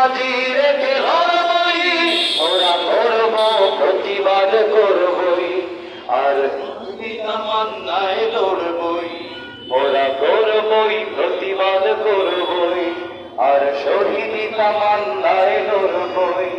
বাজি রেখে লড়বই, ওরা করব প্রতিবাদ করবই, আর তামান্নায় লড়বই, ওরা করবই প্রতিবাদ করবই, আর শহীদি তামান্নায় লড়বই।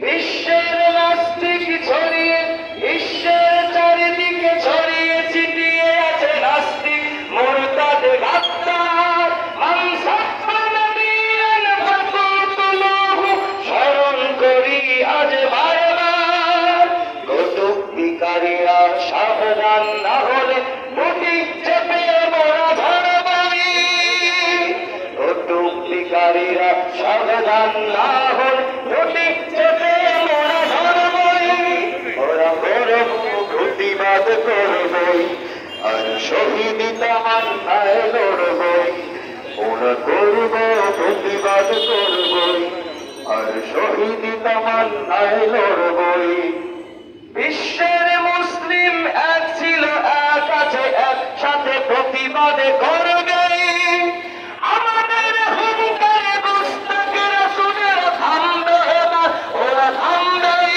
বিশ্বের নাস্তিক ছড়িয়ে, বিশ্বের চারিদিকে ছড়িয়ে ছিটিয়ে আছে নাস্তিক মুরতাদ গাদ্দার। মান সাব্বা নবিয়ান ফাকুতুলুহু, স্মরণ করি আজ বারবার। কটুক্তিকারীরা সাবধান না হলে মুঠি চেপে মোরা ধরবই, কটুক্তিকারীরা সাবধান না হলে মুঠি চেপে মোরা ধরবই, ওরা করব প্রতিবাদ করবই, আর শহীদি তামান্নায় লড়বই, ওরা করব প্রতিবাদ করবই, আর শহীদি তামান্নায় লড়বই। বিশ্বের মুসলিম এক ছিল, এক আছে, একসাথে প্রতিবাদ করবেই। আমাদের হুঙ্কারে গুস্তাখে রাসূলের থামবে না, ওরা থামবেই।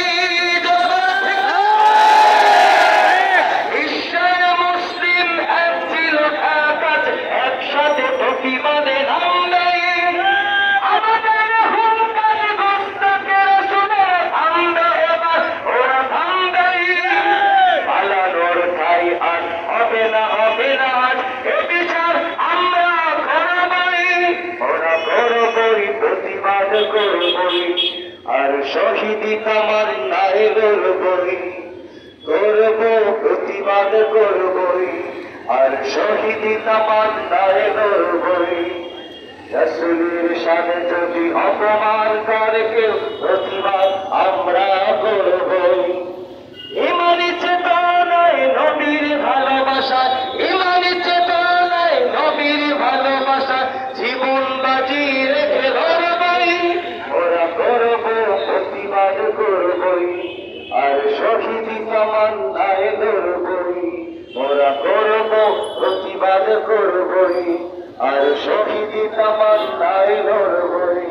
বিশ্বের মুসলিম এক ছিল, এক আছে, একসাথে প্রতিবাদে নামবেই। আমাদের হুঙ্কারে গুস্তাখে রাসূলের থামবে না, ওরা থামবেই। পালানোর ঠাই আর হবে না, হবে না আজ এ বিচার আমরা করবই, ওরা করবই প্রতিবাদ করবই, আর শহীদি তামান্নায় লড়বই, করব প্রতিবাদ করবই, আর শহীদি তামান্নায় লড়বই। রাসূলের শানে যদি অপমান করে কেউ, প্রতিবাদ আমরা করবই। ইমানি চেতনায় নবীর ভালোবাসা, ইমানি চেতনায় নবীর ভালোবাসা, জীবন বাজি রেখে লড়বই, ওরা করব প্রতিবাদ করবই, আর শহীদি তামান্নায় লড়বই, ওরা করব প্রতিবাদ করবই, আর শহীদি তামান্নায় লড়বই।